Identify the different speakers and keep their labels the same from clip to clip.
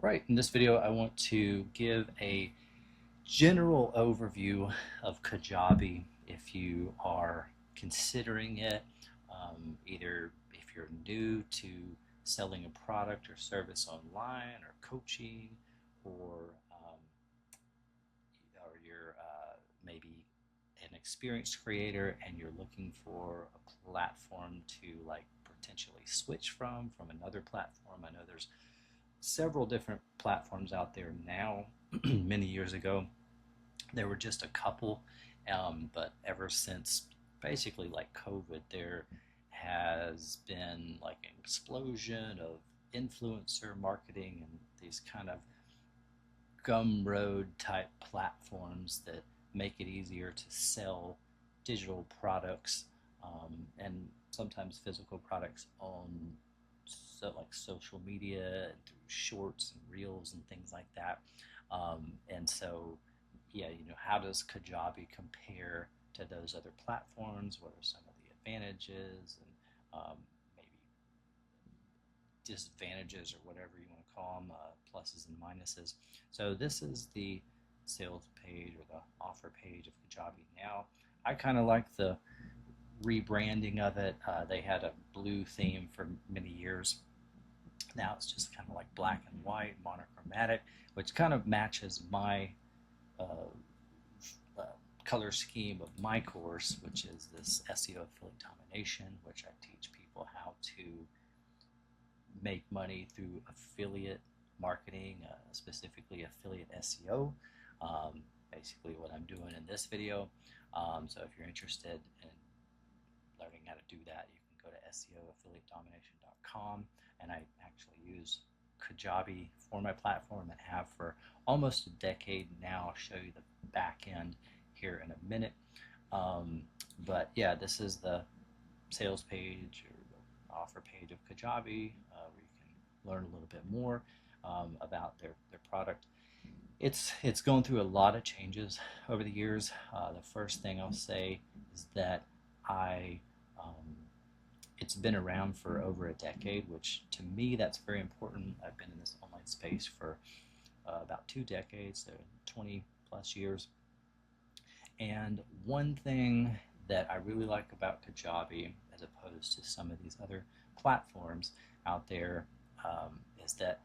Speaker 1: Right, in this video I want to give a general overview of Kajabi if you are considering it, either if you're new to selling a product or service online or coaching, or you're maybe an experienced creator and you're looking for a platform to like potentially switch from another platform. I know there's several different platforms out there now. Many years ago, there were just a couple, but ever since basically like COVID, there has been like an explosion of influencer marketing and these kind of Gumroad type platforms that make it easier to sell digital products, and sometimes physical products on like social media and through shorts and reels and things like that. And so, yeah, how does Kajabi compare to those other platforms? What are some of the advantages and maybe disadvantages, or whatever you want to call them, pluses and minuses? So this is the sales page or the offer page of Kajabi now. I kind of like the rebranding of it. They had a blue theme for many years. Now it's just kind of like black and white, monochromatic, which kind of matches my uh, uh, color scheme of my course, which is this SEO affiliate domination, which I teach people how to make money through affiliate marketing, specifically affiliate SEO. Basically what I'm doing in this video. So if you're interested in learning how to do that, you can go to seoaffiliatedomination.com, and I actually use Kajabi for my platform and have for almost a decade now. I'll show you the back end here in a minute. But yeah, this is the sales page or the offer page of Kajabi, where you can learn a little bit more about their product. It's gone through a lot of changes over the years. The first thing I'll say is that I it's been around for over a decade, which to me that's very important. I've been in this online space for about 2 decades, so 20 plus years. And one thing that I really like about Kajabi, as opposed to some of these other platforms out there, is that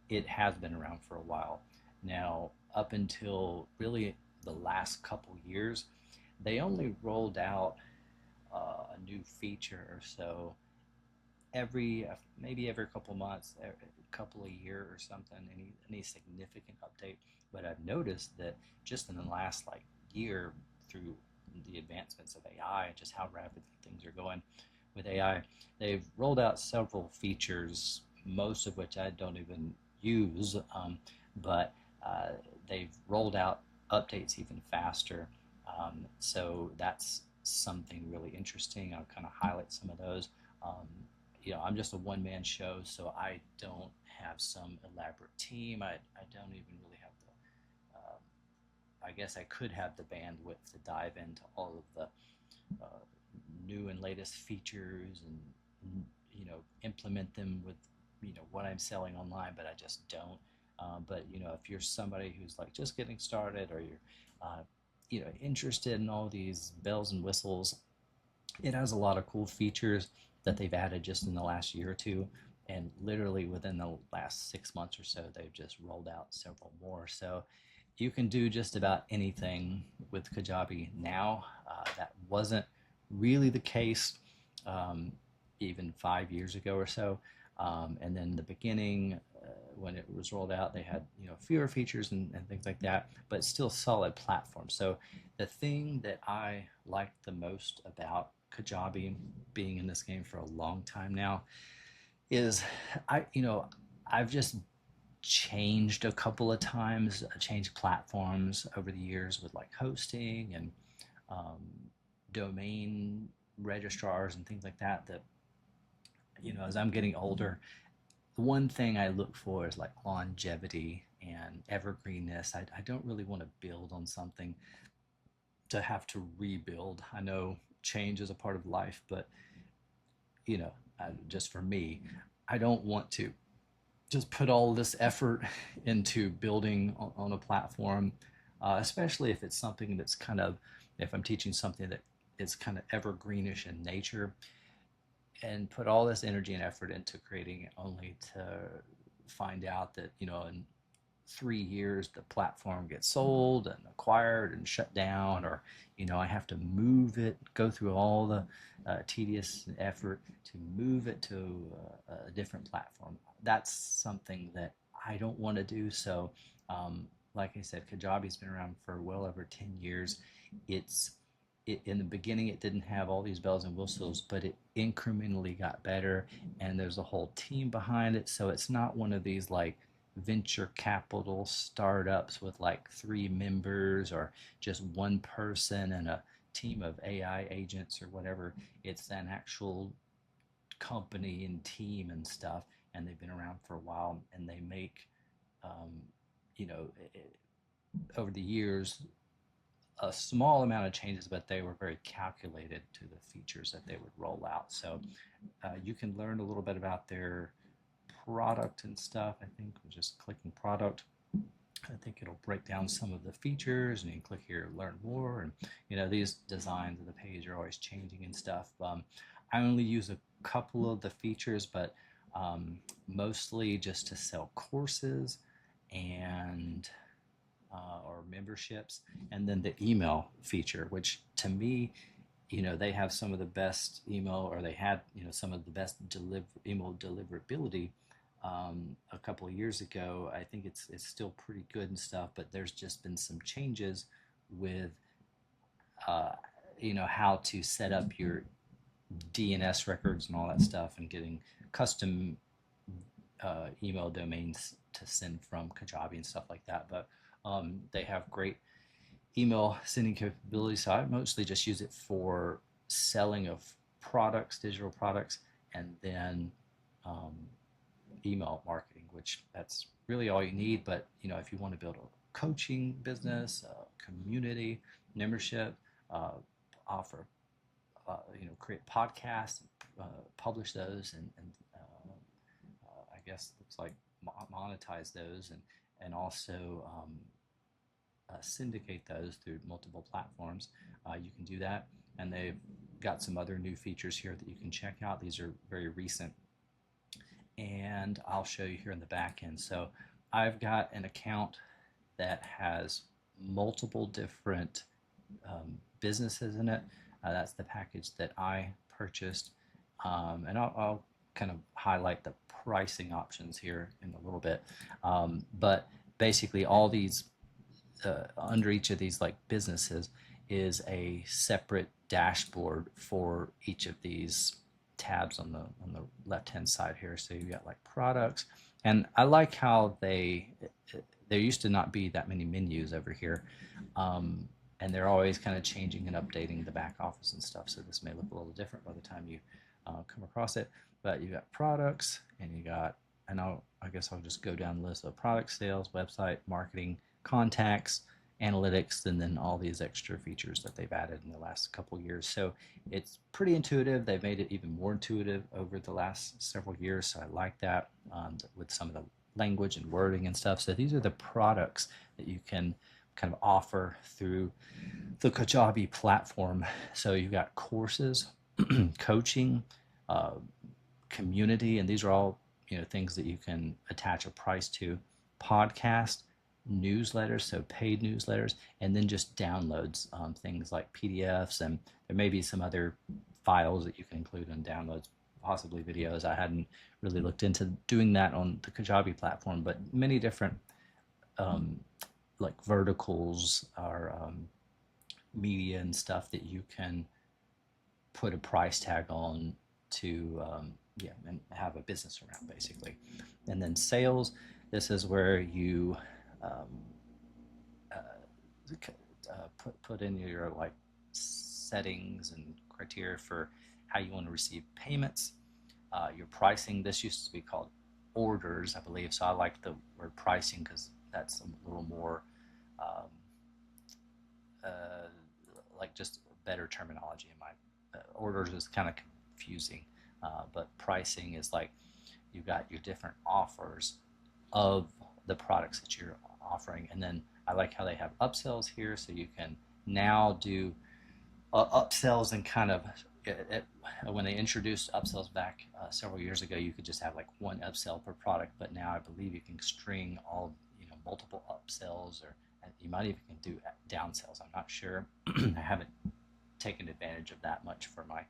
Speaker 1: it has been around for a while. Now, up until really the last couple years, they only rolled out a new feature or so maybe every couple months, every couple of year or something, any significant update. But I've noticed that just in the last like year, through the advancements of AI and just how rapidly things are going with AI, they've rolled out several features, most of which I don't even use, but they've rolled out updates even faster. So that's something really interesting. I'll kind of highlight some of those. I'm just a one-man show, so I don't have some elaborate team. I don't even really have I guess I could have the bandwidth to dive into all of the new and latest features and implement them with what I'm selling online, but I just don't. But if you're somebody who's like just getting started, or you're interested in all these bells and whistles, it has a lot of cool features that they've added just in the last year or two, and literally within the last 6 months or so they've just rolled out several more. So you can do just about anything with Kajabi now. That wasn't really the case even 5 years ago or so. And then the beginning, when it was rolled out, they had fewer features and things like that, but still solid platform. So the thing that I like the most about Kajabi, being in this game for a long time now, is I've just changed a couple of times, changed platforms over the years with like hosting and domain registrars and things like that. That as I'm getting older, the one thing I look for is like longevity and evergreenness. I don't really want to build on something to have to rebuild. I know change is a part of life, but just for me, I don't want to just put all this effort into building on a platform, especially if it's something that's kind of, if I'm teaching something that is kind of evergreenish in nature, and put all this energy and effort into creating it only to find out that, in 3 years the platform gets sold and acquired and shut down, or I have to move it, go through all the tedious effort to move it to a different platform. That's something that I don't want to do. So like I said, Kajabi's been around for well over 10 years. it's in the beginning it didn't have all these bells and whistles, but it incrementally got better, and there's a whole team behind it. So it's not one of these like venture capital startups with like 3 members or just one person and a team of AI agents or whatever. It's an actual company and team and stuff, and they've been around for a while, and they make um, you know over the years a small amount of changes, but they were very calculated to the features that they would roll out. So you can learn a little bit about their product and stuff. I think we're just clicking product. I think it'll break down some of the features, and you can click here, learn more. And these designs of the page are always changing and stuff. I only use a couple of the features, but mostly just to sell courses and or memberships, and then the email feature, which to me, they have some of the best email, or they had, some of the best email deliverability a couple of years ago. I think it's still pretty good and stuff, but there's just been some changes with, uh, how to set up your DNS records and all that stuff, and getting custom email domains to send from Kajabi and stuff like that. But they have great email sending capabilities. So I mostly just use it for selling of products, digital products, and then um, email marketing, which that's really all you need. But if you want to build a coaching business, community, membership, offer, create podcasts, publish those, and I guess looks like monetize those, and also syndicate those through multiple platforms. You can do that, and they've got some other new features here that you can check out. These are very recent, and I'll show you here in the back end. So I've got an account that has multiple different businesses in it. That's the package that I purchased, and I'll kind of highlight the pricing options here in a little bit. But basically, all these under each of these like businesses is a separate dashboard for each of these tabs on the left hand side here. So you got like products, and I like how there used to not be that many menus over here, and they're always kind of changing and updating the back office and stuff. So this may look a little different by the time you come across it. But you got products, and you got, and I guess I'll just go down the list of product, sales, website, marketing, contacts, analytics, and then all these extra features that they've added in the last couple years. So it's pretty intuitive. They've made it even more intuitive over the last several years. So I like that, with some of the language and wording and stuff. So these are the products that you can kind of offer through the Kajabi platform. So you've got courses, coaching, community, and these are all things that you can attach a price to. Podcast, newsletters, so paid newsletters, and then just downloads, things like PDFs, and there may be some other files that you can include on downloads, possibly videos. I hadn't really looked into doing that on the Kajabi platform, but many different like verticals or media and stuff that you can put a price tag on to and have a business around, basically. And then sales, this is where you put in your like settings and criteria for how you want to receive payments. Your pricing, this used to be called orders, I believe, so I like the word pricing because that's a little more like just better terminology in my orders is kind of confusing, but pricing is like you've got your different offers of the products that you're offering. And then I like how they have upsells here, so you can now do upsells and kind of when they introduced upsells back several years ago, you could just have like one upsell per product, but now I believe you can string all multiple upsells, or you might even do downsells. I'm not sure. I haven't taken advantage of that much for my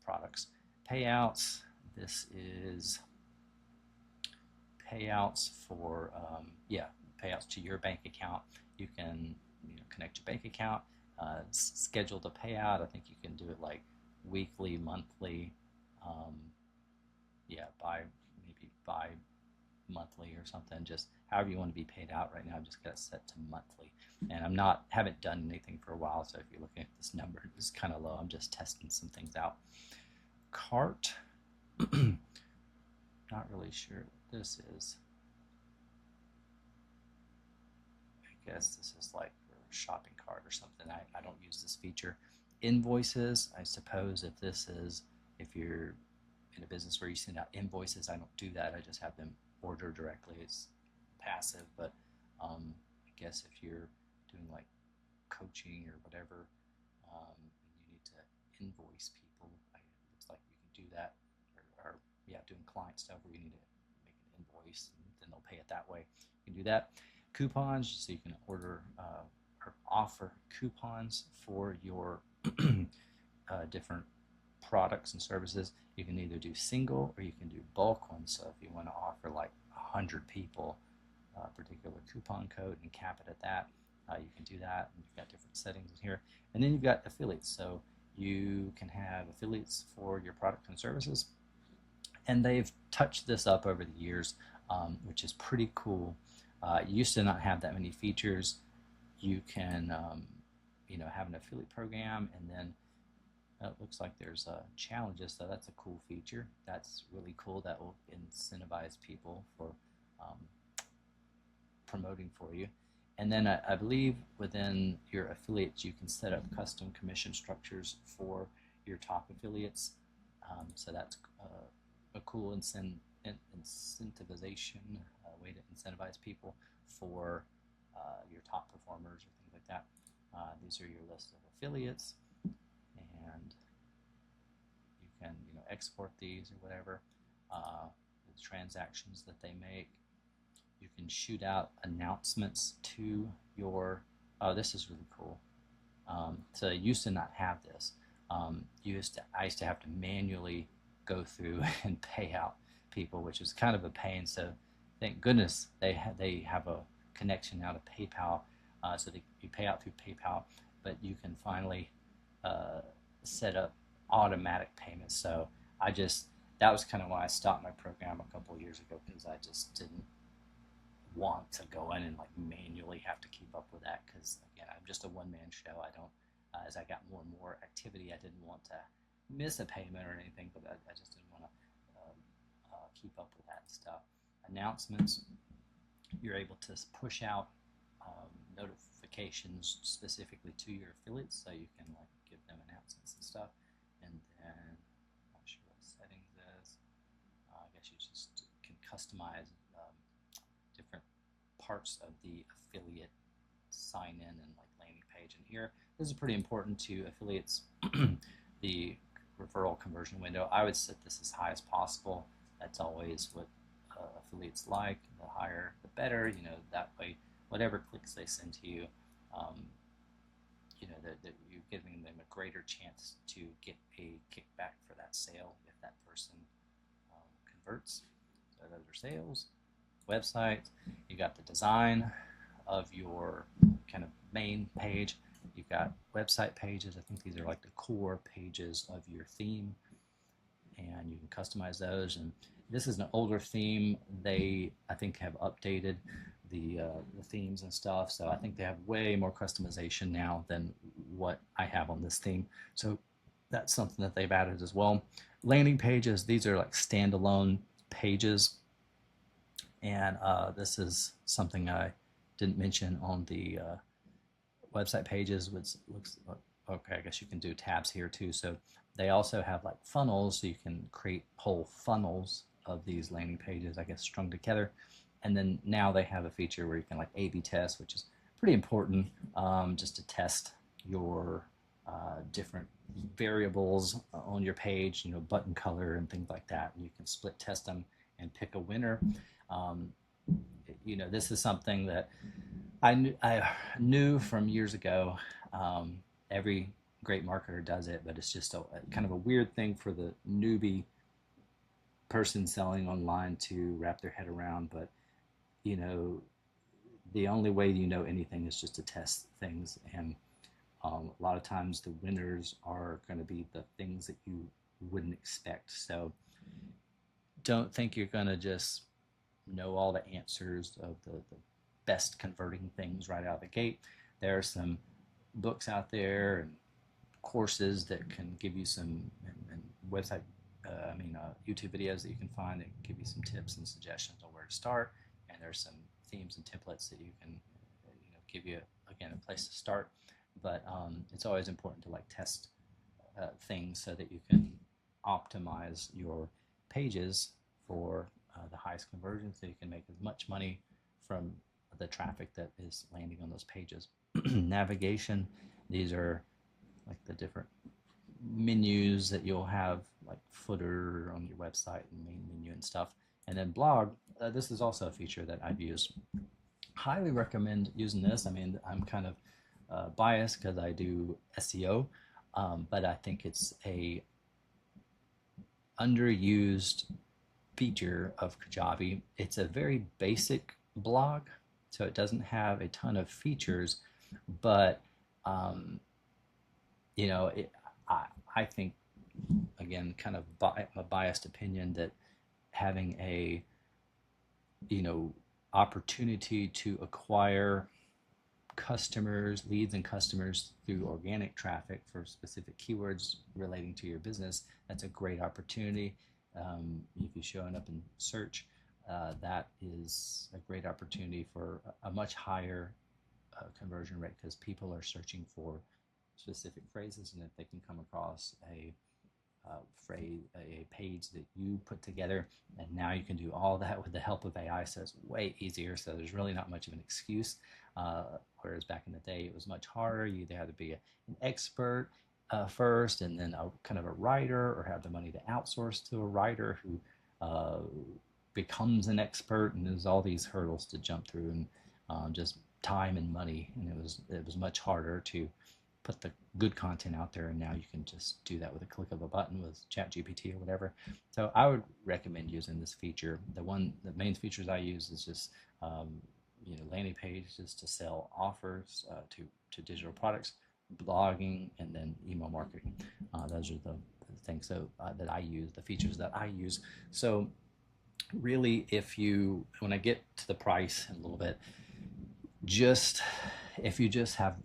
Speaker 1: products. Payouts. This is payouts for payouts to your bank account. You can connect your bank account, schedule the payout. I think you can do it like weekly, monthly, by monthly or something. Just however you want to be paid out. Right now I've just got it set to monthly, and haven't done anything for a while, so if you're looking at this number, it's kind of low. I'm just testing some things out. Cart. Not really sure what this is. I guess this is like for a shopping cart or something. I don't use this feature. Invoices, I suppose if you're in a business where you send out invoices, I don't do that. I just have them order directly. It's passive, but I guess if you're doing like coaching or whatever, and you need to invoice people, it looks like you can do that. Or doing client stuff where you need to make an invoice and then they'll pay it that way. You can do that. Coupons, so you can order or offer coupons for your different products and services. You can either do single or you can do bulk ones. So if you want to offer like 100 people a particular coupon code and cap it at that, you can do that. And you've got different settings in here. And then you've got affiliates. So you can have affiliates for your products and services. And they've touched this up over the years, which is pretty cool. You used to not have that many features. You can have an affiliate program, and then it looks like there's challenges, so that's a cool feature. That's really cool. That will incentivize people for promoting for you. And then I believe within your affiliates, you can set up custom commission structures for your top affiliates. So that's a cool incentivization way to incentivize people for your top performers or things like that. These are your list of affiliates, and you can export these or whatever, the transactions that they make. You can shoot out announcements to your this is really cool. So I used to not have this. I used to have to manually go through and pay out people, which was kind of a pain. So thank goodness they have a connection now to PayPal, so that you pay out through PayPal, but you can finally set up automatic payments. So that was kind of why I stopped my program a couple of years ago, because I just didn't want to go in and like manually have to keep up with that, because again, I'm just a one-man show. I don't as I got more and more activity, I didn't want to miss a payment or anything, but I just didn't want to keep up with that stuff. Announcements, you're able to push out notifications specifically to your affiliates, so you can like give them announcements and stuff. And then I'm not sure what settings is. I guess you just can customize different parts of the affiliate sign in and like landing page. And here, this is pretty important to affiliates. The referral conversion window, I would set this as high as possible. That's always what affiliates like. The higher, the better. That way, whatever clicks they send to you, that you're giving them a greater chance to get a kickback for that sale if that person converts. So those are sales. Website, you got the design of your kind of main page. You've got website pages. I think these are like the core pages of your theme, and you can customize those. And this is an older theme. They, I think, have updated the themes and stuff, so I think they have way more customization now than what I have on this theme. So that's something that they've added as well. Landing pages, these are like standalone pages, and this is something I didn't mention on the website pages, which looks okay. I guess you can do tabs here too. So they also have like funnels, so you can create whole funnels of these landing pages, I guess, strung together. And then now they have a feature where you can like A/B test, which is pretty important, just to test your different variables on your page, button color and things like that. And you can split test them and pick a winner. Um, this is something that I knew from years ago. Every great marketer does it, but it's just a kind of a weird thing for the newbie person selling online to wrap their head around. But the only way anything is just to test things, and a lot of times the winners are going to be the things that you wouldn't expect. So don't think you're going to just know all the answers of the best converting things right out of the gate. There are some books out there and courses that can give you some, and website, YouTube videos that you can find that give you some tips and suggestions on where to start. And there's some themes and templates that you can, give you, again, a place to start. But it's always important to test things so that you can optimize your pages for the highest conversion, so you can make as much money from the traffic that is landing on those pages. Navigation, these are like the different menus that you'll have, like footer on your website and main menu and stuff. And then blog, this is also a feature that I've used. Highly recommend using this. I mean, I'm kind of biased because I do SEO, but I think it's a underused feature of Kajabi. It's a very basic blog, so it doesn't have a ton of features, but I think, again, kind of a biased opinion, that having a opportunity to acquire customers, leads and customers through organic traffic for specific keywords relating to your business, that's a great opportunity. If you're showing up in search, that is a great opportunity for a much higher conversion rate, because people are searching for specific phrases, and if they can come across a page that you put together, and now you can do all that with the help of AI, so it's way easier. So there's really not much of an excuse, whereas back in the day it was much harder. You either had to be an expert first, and then a kind of a writer, or have the money to outsource to a writer who becomes an expert, and there's all these hurdles to jump through, and just time and money, and it was much harder to put the good content out there. And now you can just do that with a click of a button with ChatGPT or whatever. So I would recommend using this feature. The main features I use is just landing pages to sell offers to digital products, blogging, and then email marketing. Those are the things that I use, the features that I use. So really, when I get to the price in a little bit, if you just have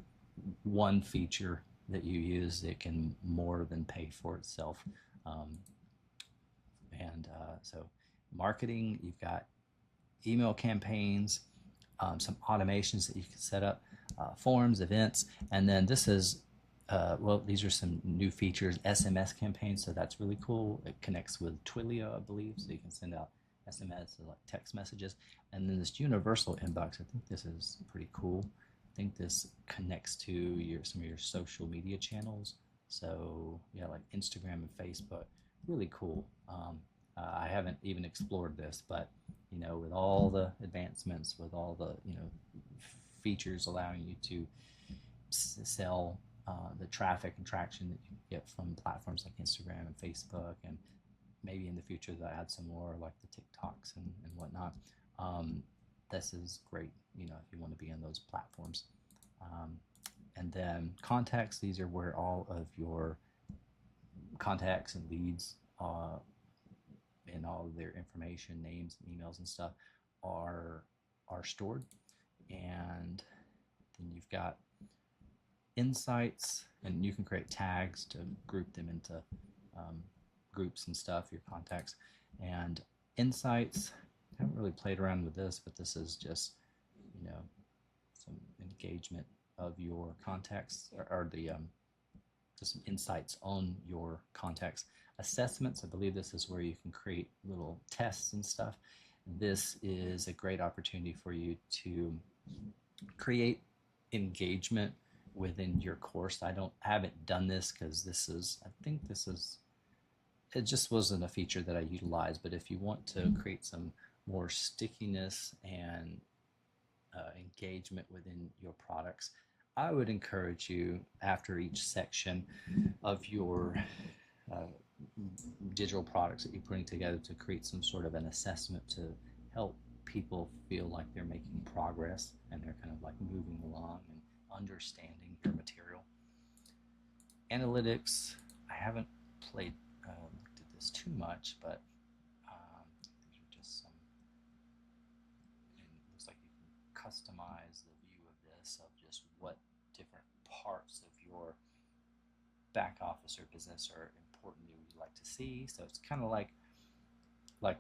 Speaker 1: one feature that you use, it can more than pay for itself. So marketing, you've got email campaigns, some automations that you can set up, forums, events, and then this is these are some new features. SMS campaigns, so that's really cool. It connects with Twilio, I believe, so you can send out SMS, so like text messages. And then this universal inbox, I think this is pretty cool. I think this connects to some of your social media channels. So yeah, like Instagram and Facebook, really cool. I haven't even explored this, but with all the advancements, with all the features allowing you to sell the traffic and traction that you get from platforms like Instagram and Facebook, and maybe in the future they'll add some more like the TikToks and whatnot. This is great, if you want to be on those platforms. And then contacts, these are where all of your contacts and leads and all of their information, names and emails and stuff are stored. And then you've got insights, and you can create tags to group them into groups and stuff, your contacts. And insights, I haven't really played around with this, but this is just some engagement of your contacts, or the just insights on your contacts. Assessments, I believe this is where you can create little tests and stuff. This is a great opportunity for you to create engagement within your course. I haven't done this because I think it just wasn't a feature that I utilized. But if you want to create some more stickiness and engagement within your products, I would encourage you after each section of your uh, digital products that you're putting together to create some sort of an assessment to help people feel like they're making progress and they're kind of like moving along and understanding your material. Analytics, I haven't looked at this too much, but these are just some, and it looks like you can customize the view of this, of just what different parts of your back office or business are important you would like to see. So it's kind of like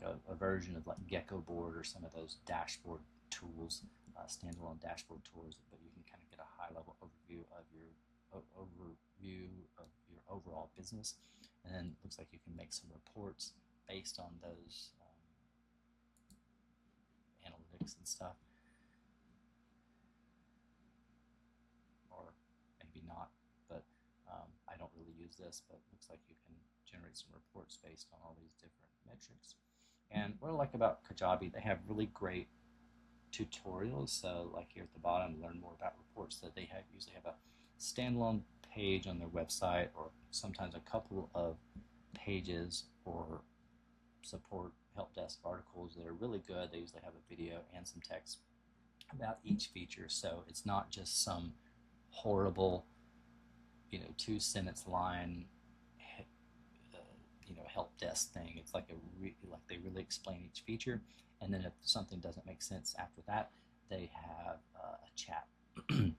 Speaker 1: a version of like Gecko Board or some of those dashboard tools, standalone dashboard tools, but you can kind of get a high level overview of your overall business. And then it looks like you can make some reports based on those analytics and stuff, or maybe not, but I don't really use this, but it looks like you can generate some reports based on all these different metrics. And what I like about Kajabi, they have really great tutorials. So like here at the bottom, learn more about reports, that they usually have a standalone page on their website, or sometimes a couple of pages or support help desk articles that are really good. They usually have a video and some text about each feature, so it's not just some horrible 2-sentence line help desk thing. It's like like they really explain each feature, and then if something doesn't make sense after that, they have a chat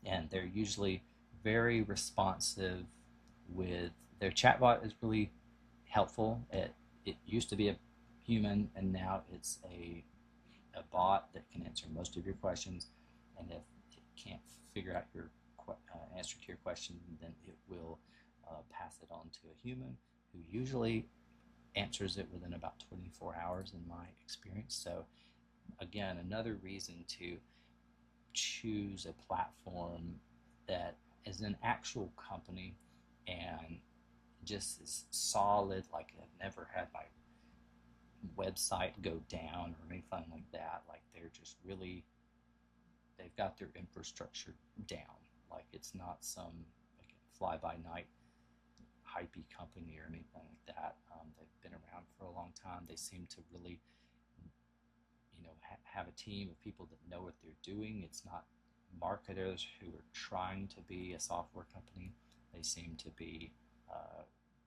Speaker 1: and they're usually very responsive with their chatbot. Is really helpful. It used to be a human, and now it's a bot that can answer most of your questions, and if it can't figure out your answer to your question, then it will pass it on to a human who usually answers it within about 24 hours in my experience. So again, another reason to choose a platform that is an actual company and just is solid. Like, I've never had my website go down or anything like that. Like, they're just really, they've got their infrastructure down. Like, it's not some fly-by-night hypey company or anything like that. They've been around for a long time. They seem to really, have a team of people that know what they're doing. It's not marketers who are trying to be a software company. They seem to be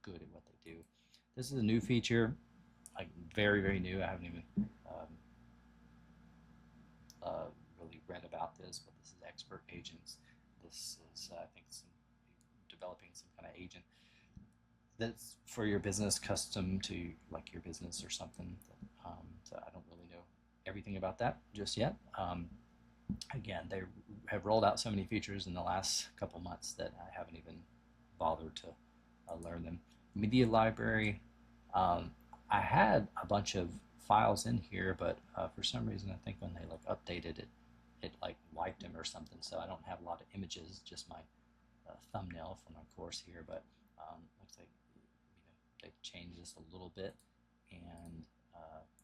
Speaker 1: good at what they do. This is a new feature, like very, very new. I haven't even really read about this, but this is expert agents. This is, I think, developing some kind of agent that's for your business, custom to like your business or something. So I don't really know everything about that just yet. Again, they have rolled out so many features in the last couple months that I haven't even bothered to learn them. Media library. I had a bunch of files in here, but for some reason, I think when they updated it, it wiped them or something. So I don't have a lot of images, just my thumbnail for my course here. But looks like they've changed this a little bit, and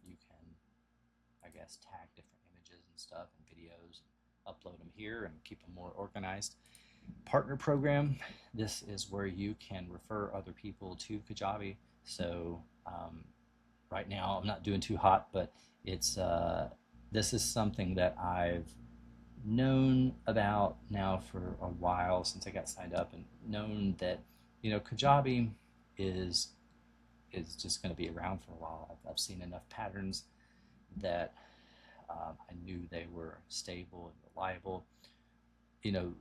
Speaker 1: you can, I guess, tag different images and stuff and videos, and upload them here and keep them more organized. Partner program. This is where you can refer other people to Kajabi. So right now I'm not doing too hot, but it's this is something that I've known about now for a while, since I got signed up, and known that Kajabi is just going to be around for a while. I've seen enough patterns that I knew they were stable and reliable.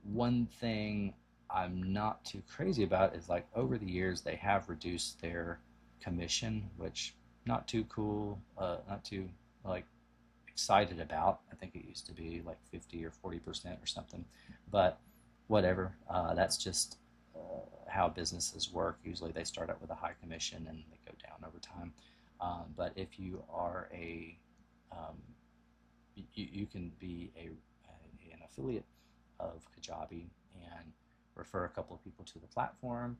Speaker 1: One thing I'm not too crazy about is over the years they have reduced their commission, which not too cool, not too excited about. I think it used to be 50 or 40% or something, but whatever. That's just how businesses work. Usually they start out with a high commission and they go down over time. But if you are you can be an affiliate of Kajabi and refer a couple of people to the platform,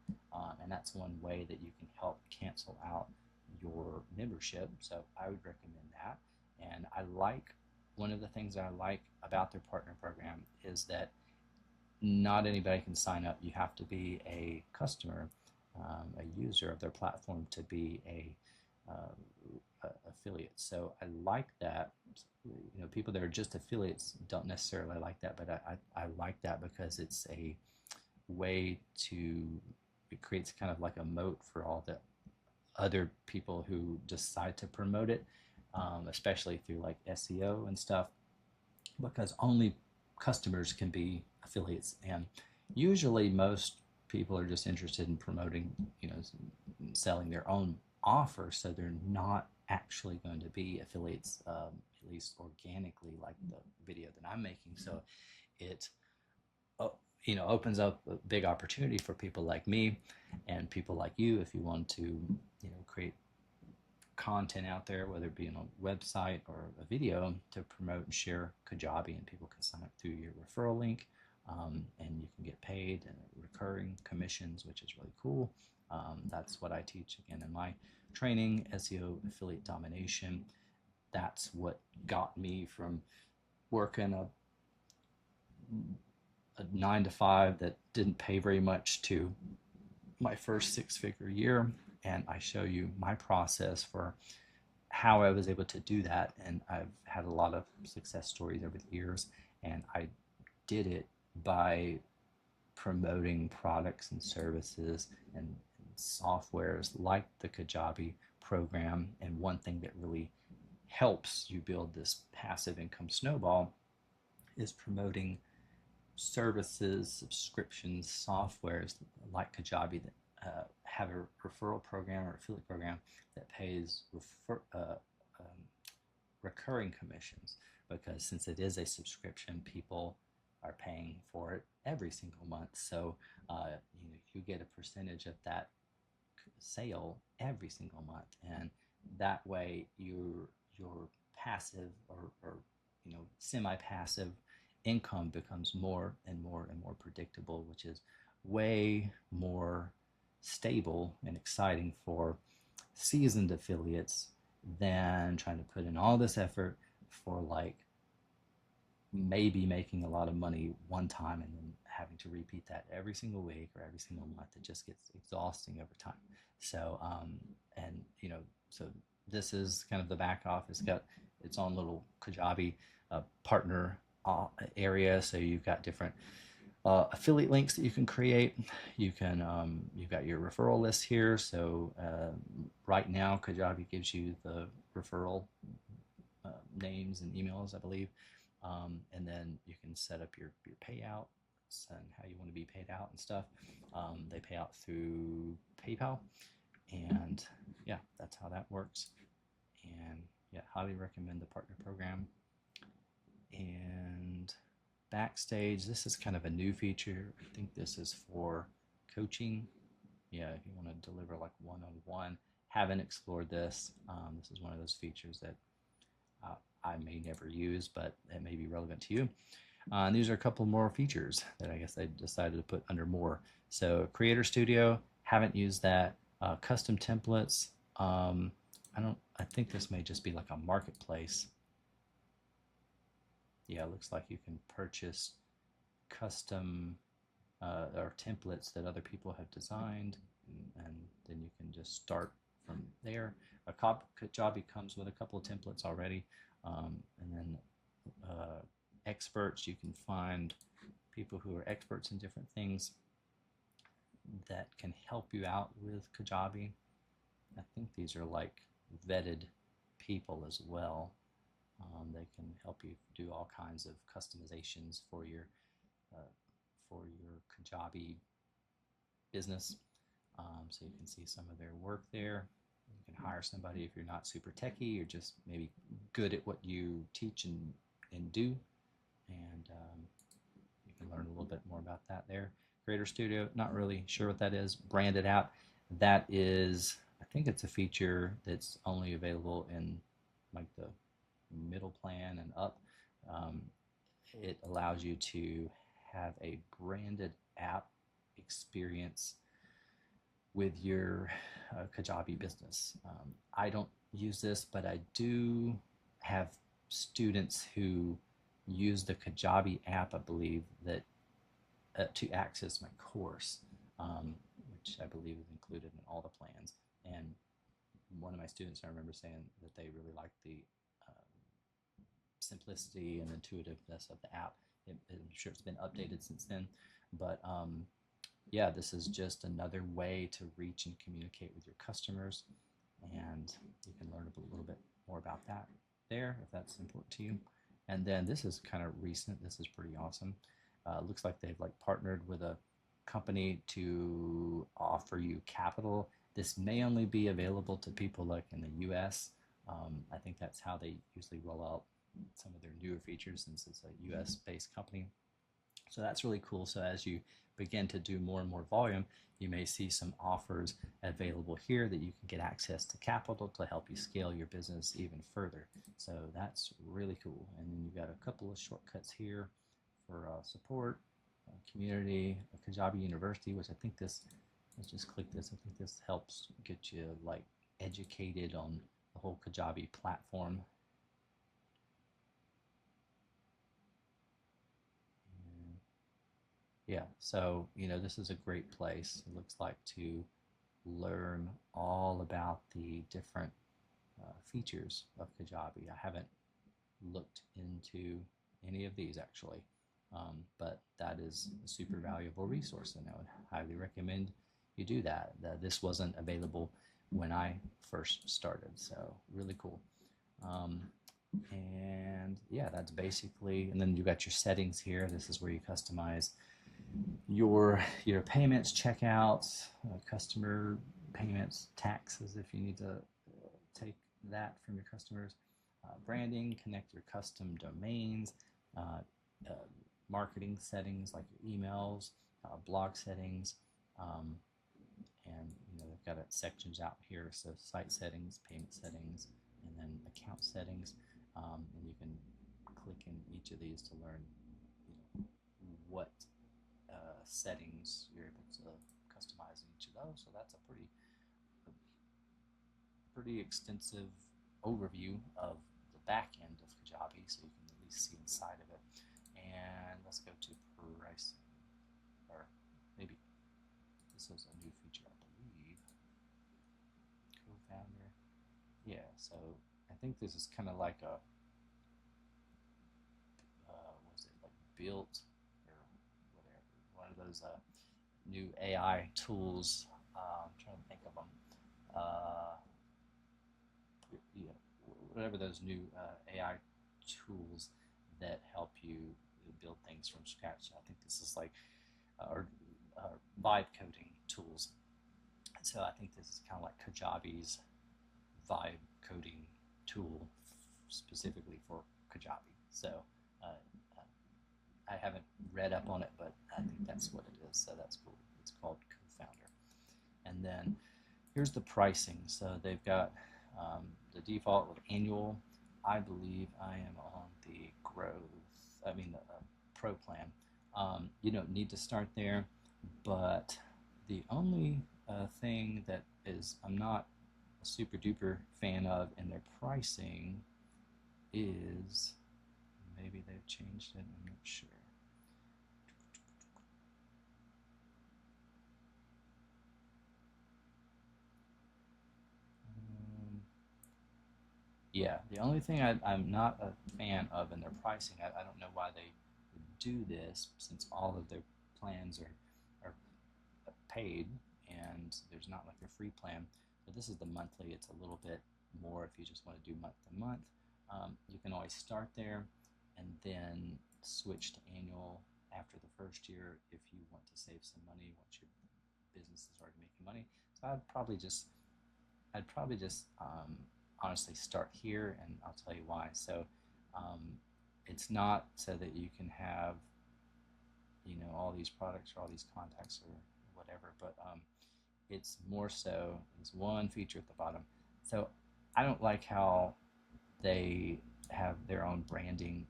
Speaker 1: and that's one way that you can help cancel out your membership. So I would recommend that. And one of the things that I like about their partner program is that not anybody can sign up. You have to be a customer, a user of their platform to be affiliate. So I like that. People that are just affiliates don't necessarily like that, but I like that because it's a way it creates kind of like a moat for all the other people who decide to promote it, especially through like SEO and stuff, because only customers can be affiliates. And usually most people are just interested in promoting, selling their own offer, so they're not actually going to be affiliates, at least organically, like the video that I'm making. So it opens up a big opportunity for people like me and people like you if you want to create content out there, whether it be on a website or a video, to promote and share Kajabi, and people can sign up through your referral link, and you can get paid and recurring commissions, which is really cool. That's what I teach again in my training, SEO affiliate domination. That's what got me from working a 9 to 5 that didn't pay very much to my first 6-figure year. And I show you my process for how I was able to do that. And I've had a lot of success stories over the years. And I did it by promoting products and services and softwares like the Kajabi program. And one thing that really helps you build this passive income snowball is promoting services, subscriptions, softwares like Kajabi that have a referral program or affiliate program that pays recurring commissions, because since it is a subscription, people are paying for it every single month. So you get a percentage of that sale every single month, and that way your passive or semi-passive income becomes more and more and more predictable, which is way more stable and exciting for seasoned affiliates than trying to put in all this effort for like maybe making a lot of money one time and then having to repeat that every single week or every single month. It just gets exhausting over time. So so this is kind of the back office. Got its own little Kajabi partner area. So you've got different affiliate links that you can create. You can you've got your referral list here. So right now Kajabi gives you the referral names and emails, I believe, and then you can set up your payouts and how you want to be paid out and stuff. They pay out through PayPal, and yeah, that's how that works. And yeah, highly recommend the partner program. And Backstage, this is kind of a new feature. I think this is for coaching. Yeah, if you want to deliver like one-on-one. Haven't explored this. This is one of those features that I may never use, but it may be relevant to you. And these are a couple more features that I guess I decided to put under more. So Creator Studio, haven't used that. Custom templates. I think this may just be like a marketplace. Yeah, it looks like you can purchase custom or templates that other people have designed, and then you can just start from there. Kajabi comes with a couple of templates already, and then experts, you can find people who are experts in different things that can help you out with Kajabi. I think these are like vetted people as well. They can help you do all kinds of customizations for your Kajabi business. So you can see some of their work there. You can hire somebody if you're not super techie, you're just maybe good at what you teach and do, and you can learn a little bit more about that there. Creator Studio, not really sure what that is. Branded out, that is, I think it's a feature that's only available in like the middle plan and up. Um, it allows you to have a branded app experience with your Kajabi business. I don't use this, but I do have students who use the Kajabi app, I believe, that to access my course, which I believe is included in all the plans. And one of my students, I remember saying that they really liked the simplicity and intuitiveness of the app. I'm sure it's been updated since then, but yeah, this is just another way to reach and communicate with your customers, and you can learn a little bit more about that there if that's important to you. And then this is kind of recent. This is pretty awesome. Looks like they've like partnered with a company to offer you capital. This may only be available to people like in the US. I think that's how they usually roll out some of their newer features since it's a US based company. So that's really cool. So as you begin to do more and more volume, you may see some offers available here that you can get access to capital to help you scale your business even further. So that's really cool. And then you've got a couple of shortcuts here for support, community, Kajabi University, which I think this, let's just click this. I think this helps get you like educated on the whole Kajabi platform. Yeah, so this is a great place, it looks like, to learn all about the different features of Kajabi. I haven't looked into any of these actually, but that is a super valuable resource, and I would highly recommend you do that. This wasn't available when I first started, so really cool. And yeah, that's basically, and then you got your settings here. This is where you customize your payments, checkouts, customer payments, taxes if you need to take that from your customers, branding, connect your custom domains, marketing settings like your emails, blog settings, and they've got sections out here, so site settings, payment settings, and then account settings, and you can click in each of these to learn what settings you're able to customize in each of those. So that's a pretty extensive overview of the back end of Kajabi, so you can at least see inside of it. And let's go to pricing, or maybe this is a new feature, I believe. Co-founder. Yeah, so I think this is kind of like a was it like built one of those new AI tools. I'm trying to think of them. Whatever those new AI tools that help you build things from scratch. I think this is like vibe coding tools. So I think this is kind of like Kajabi's vibe coding tool specifically for Kajabi. So I haven't read up on it, but I think that's what it is, so that's cool. It's called Co-Founder. And then here's the pricing. So they've got the default with annual. I believe I am on the Pro plan. You don't need to start there, but the only thing that I'm not a super duper fan of in their pricing is, maybe they've changed it, I'm not sure. Yeah, the only thing I'm not a fan of in their pricing, I don't know why they would do this, since all of their plans are paid and there's not like a free plan. But this is the monthly. It's a little bit more if you just want to do month to month. You can always start there and then switch to annual after the first year if you want to save some money once your business is already making money. So I'd probably just honestly start here, and I'll tell you why. So it's not so that you can have all these products or all these contacts or whatever, but it's more so there's one feature at the bottom. So I don't like how they have their own branding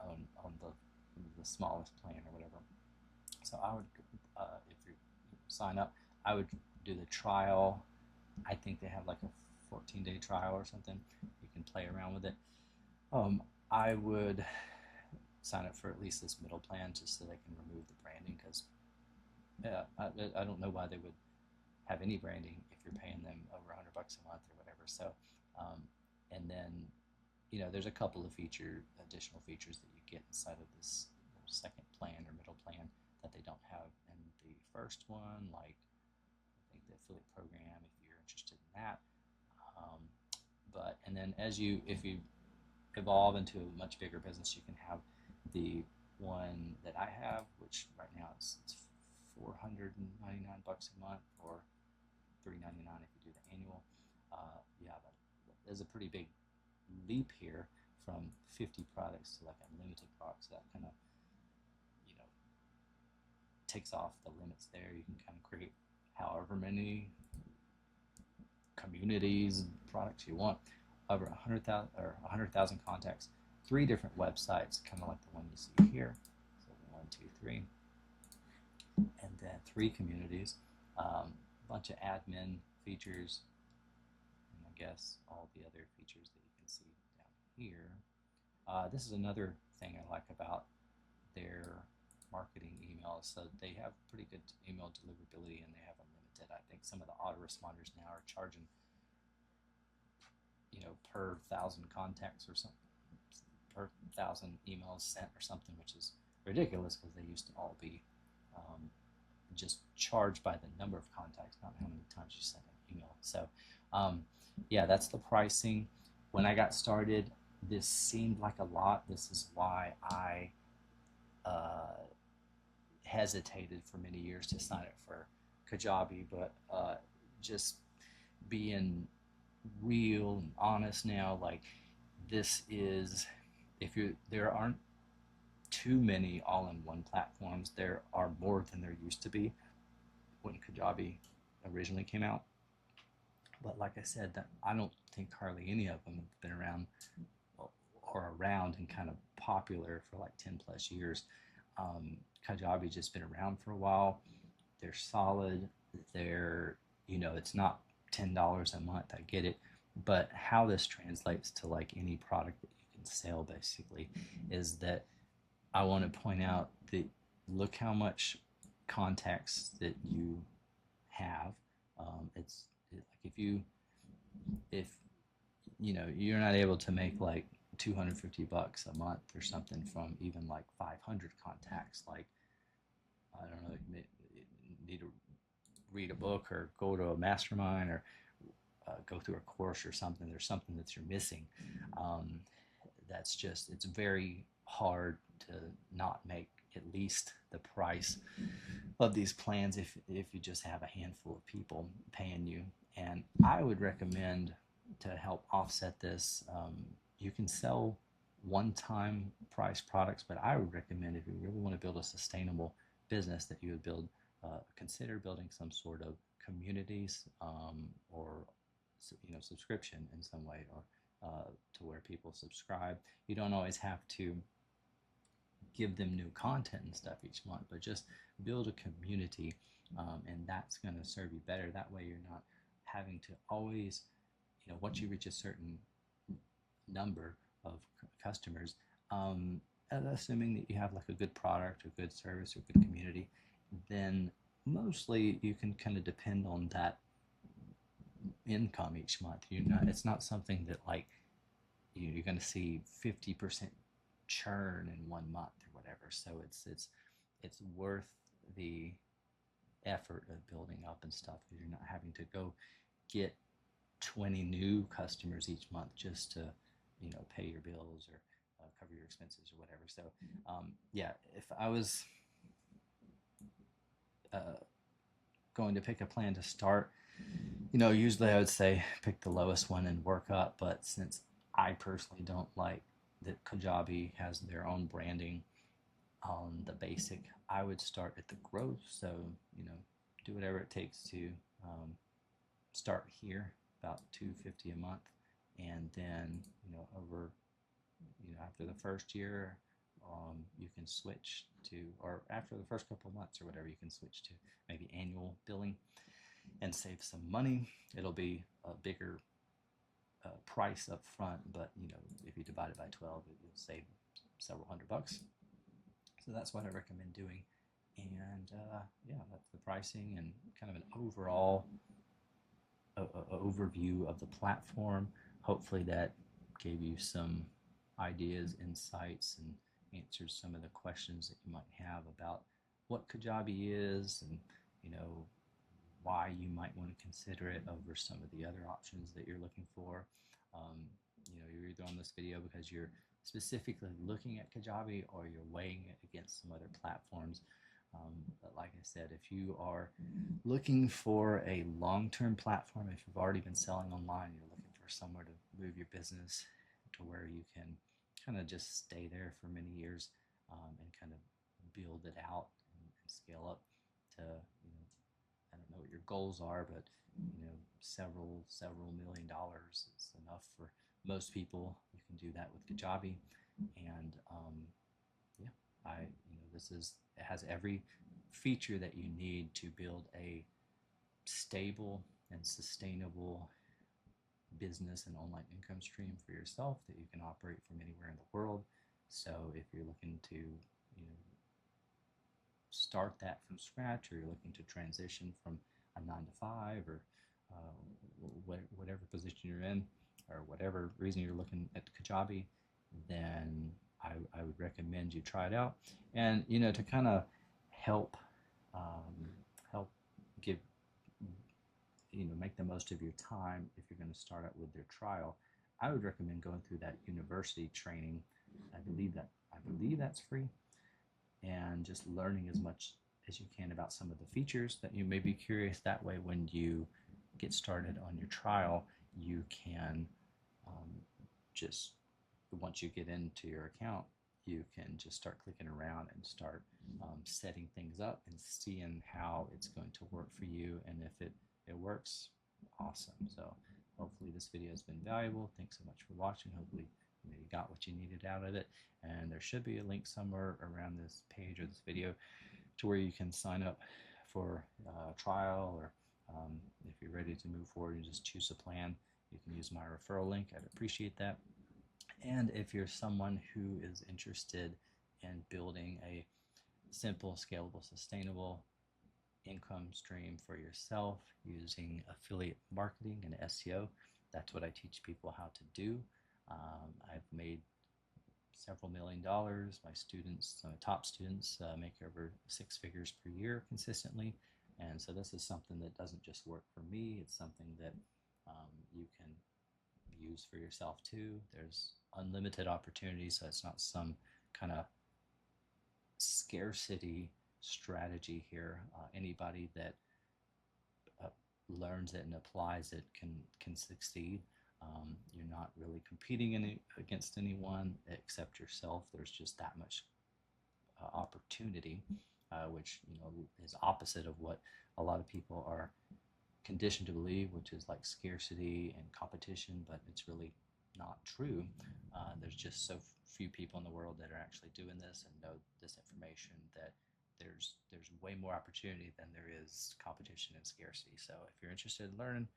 Speaker 1: on the smallest plan or whatever. So I would, if you sign up, I would do the trial. I think they have like a 14-day trial or something. You can play around with it. I would sign up for at least this middle plan just so they can remove the branding, because I don't know why they would have any branding if you're paying them over $100 a month or whatever. So, and then there's a couple of additional features that you get inside of this second plan or middle plan that they don't have in the first one, like I think the affiliate program if you're interested in that. And then if you evolve into a much bigger business, you can have the one that I have, which right now it's $499 a month, or $399 if you do the annual. Yeah, but there's a pretty big leap here from 50 products to like a limited box. That kind of takes off the limits there. You can kind of create however many communities, products you want, over 100,000 contacts, 3 different websites, kind of like the one you see here. So 1, 2, 3, and then 3 communities, a bunch of admin features, and I guess all the other features that you can see down here. This is another thing I like about their marketing emails. So they have pretty good email deliverability, and they have unlimited. I think some of the autoresponders now are charging per 1,000 contacts or something, per 1,000 emails sent or something, which is ridiculous because they used to all be just charged by the number of contacts, not how many times you send an email. So yeah, that's the pricing. When I got started, this seemed like a lot. This is why I hesitated for many years to sign up for Kajabi, but just being real and honest now, like this is, there aren't too many all-in-one platforms. There are more than there used to be when Kajabi originally came out. But like I said, that I don't think hardly any of them have been around and kind of popular for like 10 plus years. Kajabi's just been around for a while. They're solid. It's not $10 a month, I get it, but how this translates to like any product that you can sell basically is that I want to point out that look how much contacts that you have. If you're not able to make like $250 a month or something from even like 500 contacts, like I don't know, you need to read a book or go to a mastermind or go through a course or something. There's something that you're missing. It's very hard to not make at least the price of these plans if you just have a handful of people paying you. And I would recommend, to help offset this, you can sell one-time price products, but I would recommend, if you really want to build a sustainable business, that you would consider building some sort of communities or subscription in some way, or to where people subscribe. You don't always have to give them new content and stuff each month, but just build a community, and that's going to serve you better. That way you're not having to always, once you reach a certain number of customers, assuming that you have like a good product or good service or good community, then mostly you can kind of depend on that income each month. It's not something that like you're going to see 50% churn in 1 month or whatever. So it's worth the effort of building up and stuff, because you're not having to go get 20 new customers each month just to pay your bills or cover your expenses or whatever. So yeah, if I was going to pick a plan to start, usually I would say pick the lowest one and work up. But since I personally don't like that Kajabi has their own branding, on the basic, I would start at the growth. So, do whatever it takes to start here, about $250 a month, and then over after the first year, you can switch to, or after the first couple of months or whatever, you can switch to maybe annual billing and save some money. It'll be a bigger price up front, but if you divide it by 12, you'll save several $100. So that's what I recommend doing. And yeah, that's the pricing and kind of an overall overview of the platform. Hopefully that gave you some ideas, insights, and answered some of the questions that you might have about what Kajabi is, and why you might want to consider it over some of the other options that you're looking for. You're either on this video because you're specifically looking at Kajabi, or you're weighing it against some other platforms. But like I said, if you are looking for a long-term platform, if you've already been selling online, you're looking for somewhere to move your business to where you can kind of just stay there for many years, and kind of build it out and scale up to, I don't know what your goals are, but several $1 million is enough for most people. You can do that with Kajabi, and yeah, it has every feature that you need to build a stable and sustainable business and online income stream for yourself that you can operate from anywhere in the world. So if you're looking to start that from scratch, or you're looking to transition from a 9 to 5, or whatever position you're in, or whatever reason you're looking at Kajabi, then I would recommend you try it out. And to kind of help give make the most of your time, if you're going to start out with their trial, I would recommend going through that university training. I believe that's free, and just learning as much as you can about some of the features that you may be curious. That way, when you get started on your trial, you can just, once you get into your account, you can just start clicking around and start setting things up and seeing how it's going to work for you. And if it works, awesome. So hopefully this video has been valuable. Thanks so much for watching. Hopefully you got what you needed out of it. And there should be a link somewhere around this page or this video to where you can sign up for a trial, or if you're ready to move forward and just choose a plan, you can use my referral link. I'd appreciate that. And if you're someone who is interested in building a simple, scalable, sustainable income stream for yourself using affiliate marketing and SEO, that's what I teach people how to do. I've made several $1 million. My students, some top students, make over 6 figures per year consistently. And so this is something that doesn't just work for me. It's something that you can use for yourself too. There's unlimited opportunities, so it's not some kind of scarcity strategy here. Anybody that learns it and applies it can succeed. You're not really competing against anyone except yourself. There's just that much opportunity, which is opposite of what a lot of people are conditioned to believe, which is like scarcity and competition, but it's really not true. There's just so few people in the world that are actually doing this and know this information, that there's way more opportunity than there is competition and scarcity. So if you're interested in learning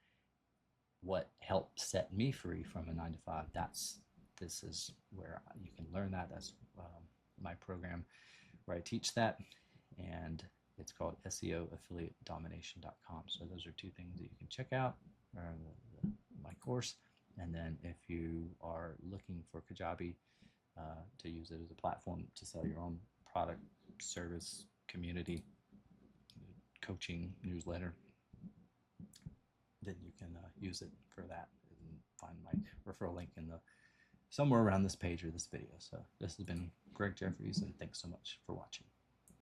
Speaker 1: what helped set me free from a 9 to 5, this is where you can learn that. That's my program where I teach that, and it's called SEOaffiliatedomination.com. So those are 2 things that you can check out, my course. And then if you are looking for Kajabi to use it as a platform to sell your own product, service, community, coaching, newsletter, then you can use it for that, and find my referral link in somewhere around this page or this video. So this has been Greg Jeffries, and thanks so much for watching.